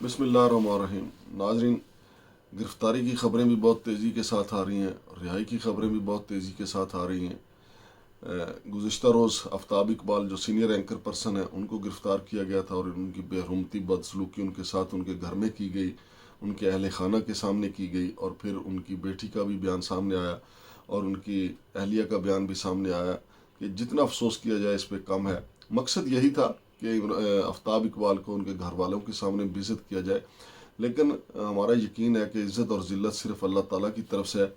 بسم اللہ الرحمن الرحیم۔ ناظرین، گرفتاری کی خبریں بھی بہت تیزی کے ساتھ آ رہی ہیں، رہائی کی خبریں بھی بہت تیزی کے ساتھ آ رہی ہیں۔ گزشتہ روز آفتاب اقبال جو سینئر اینکر پرسن ہیں ان کو گرفتار کیا گیا تھا اور ان کی بے حرمتی بدسلوکی ان کے ساتھ ان کے گھر میں کی گئی، ان کے اہل خانہ کے سامنے کی گئی، اور پھر ان کی بیٹی کا بھی بیان سامنے آیا اور ان کی اہلیہ کا بیان بھی سامنے آیا کہ جتنا افسوس کیا جائے اس پہ کم ہے۔ مقصد یہی تھا کہ آفتاب اقبال کو ان کے گھر والوں کے سامنے بےعزت کیا جائے، لیکن ہمارا یقین ہے کہ عزت اور ذلت صرف اللہ تعالیٰ کی طرف سے ہے۔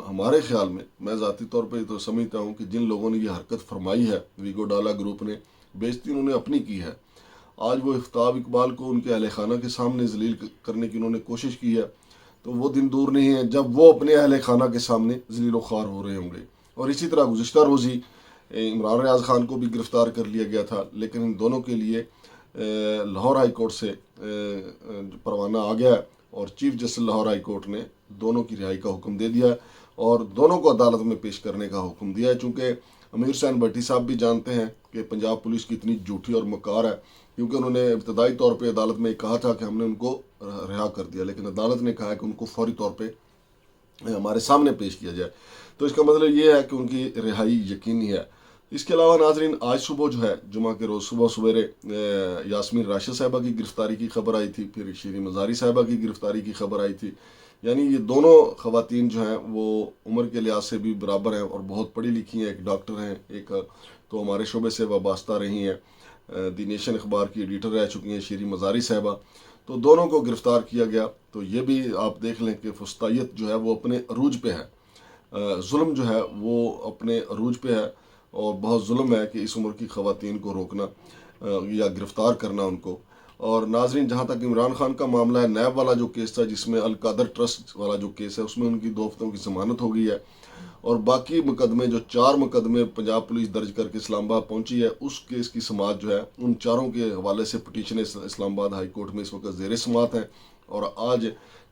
ہمارے خیال میں ذاتی طور پہ تو سمجھتا ہوں کہ جن لوگوں نے یہ حرکت فرمائی ہے، ویگو ڈالا گروپ نے، بےعزتی انہوں نے اپنی کی ہے۔ آج وہ آفتاب اقبال کو ان کے اہل خانہ کے سامنے ذلیل کرنے کی انہوں نے کوشش کی ہے، تو وہ دن دور نہیں ہے جب وہ اپنے اہل خانہ کے سامنے ذلیل و خوار ہو رہے ہوں گے۔ اور اسی طرح گزشتہ روز ہی عمران ریاض خان کو بھی گرفتار کر لیا گیا تھا، لیکن ان دونوں کے لیے لاہور ہائی کورٹ سے پروانہ آ گیا ہے اور chief justice Lahore high court نے دونوں کی رہائی کا حکم دے دیا ہے اور دونوں کو عدالت میں پیش کرنے کا حکم دیا ہے، چونکہ امیر حسین بھٹی صاحب بھی جانتے ہیں کہ پنجاب پولیس کی اتنی جھوٹی اور مکار ہے، کیونکہ انہوں نے ابتدائی طور پہ عدالت میں کہا تھا کہ ہم نے ان کو رہا کر دیا، لیکن عدالت نے کہا کہ ان کو فوری طور پہ ہمارے سامنے پیش کیا جائے۔ تو اس کا مطلب یہ ہے کہ ان کی رہائی یقینی ہے۔ اس کے علاوہ ناظرین، آج صبح جو ہے جمعہ کے روز صبح سویرے یاسمین راشد صاحبہ کی گرفتاری کی خبر آئی تھی، پھر شیریں مزاری صاحبہ کی گرفتاری کی خبر آئی تھی۔ یعنی یہ دونوں خواتین جو ہیں وہ عمر کے لحاظ سے بھی برابر ہیں اور بہت پڑھی لکھی ہیں، ایک ڈاکٹر ہیں، ایک تو ہمارے شعبے سے وابستہ رہی ہیں، دی نیشن اخبار کی ایڈیٹر رہ چکی ہیں شیریں مزاری صاحبہ۔ تو دونوں کو گرفتار کیا گیا، تو یہ بھی آپ دیکھ لیں کہ فسطائیت جو ہے وہ اپنے عروج پہ ہے، ظلم جو ہے وہ اپنے عروج پہ ہے، اور بہت ظلم ہے کہ اس عمر کی خواتین کو روکنا یا گرفتار کرنا ان کو۔ اور ناظرین، جہاں تک عمران خان کا معاملہ ہے، نیب والا جو کیس تھا جس میں القادر ٹرسٹ والا جو کیس ہے، اس میں ان کی 2 ہفتوں کی ضمانت ہو گئی ہے، اور باقی مقدمے جو 4 مقدمے پنجاب پولیس درج کر کے اسلام آباد پہنچی ہے، اس کیس کی سماعت جو ہے ان 4 کے حوالے سے پٹیشن اسلام آباد ہائی کورٹ میں اس وقت زیر سماعت ہیں، اور آج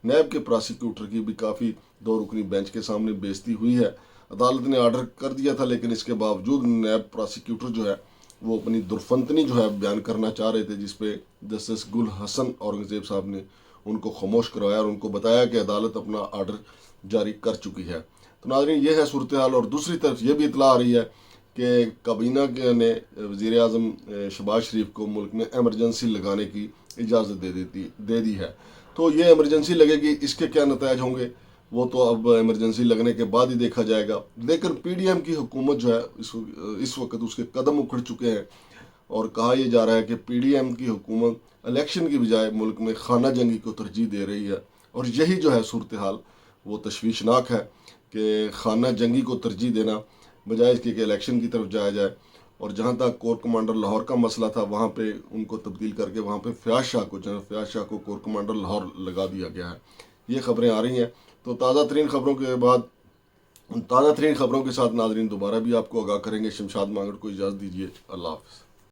نیب کے پراسیکیوٹر کی بھی کافی 2 رکنی بینچ کے سامنے بےعزتی ہوئی ہے۔ عدالت نے آرڈر کر دیا تھا، لیکن اس کے باوجود نیب پراسیکیوٹر جو ہے وہ اپنی درفنتنی جو ہے بیان کرنا چاہ رہے تھے، جس پہ جسٹس گل حسن اورنگزیب صاحب نے ان کو خاموش کروایا اور ان کو بتایا کہ عدالت اپنا آرڈر جاری کر چکی ہے۔ تو ناظرین، یہ ہے صورتحال، اور دوسری طرف یہ بھی اطلاع آ رہی ہے کہ کابینہ نے وزیر اعظم شہباز شریف کو ملک میں ایمرجنسی لگانے کی اجازت دے دی ہے۔ تو یہ ایمرجنسی لگے گی، اس کے کیا نتائج ہوں گے وہ تو اب ایمرجنسی لگنے کے بعد ہی دیکھا جائے گا، لیکن پی ڈی ایم کی حکومت جو ہے اس وقت اس کے قدم اکھڑ چکے ہیں، اور کہا یہ جا رہا ہے کہ پی ڈی ایم کی حکومت الیکشن کی بجائے ملک میں خانہ جنگی کو ترجیح دے رہی ہے، اور یہی جو ہے صورتحال وہ تشویشناک ہے کہ خانہ جنگی کو ترجیح دینا بجائے اس کے کہ الیکشن کی طرف جایا جائے۔ اور جہاں تک کور کمانڈر لاہور کا مسئلہ تھا، وہاں پہ ان کو تبدیل کر کے وہاں پہ جنرل فیاض شاہ کو کور کمانڈر لاہور لگا دیا گیا ہے۔ یہ خبریں آ رہی ہیں، تو تازہ ترین خبروں کے ساتھ ناظرین دوبارہ بھی آپ کو آگاہ کریں گے۔ شمشاد مانگڑ کو اجازت دیجیے، اللہ حافظ۔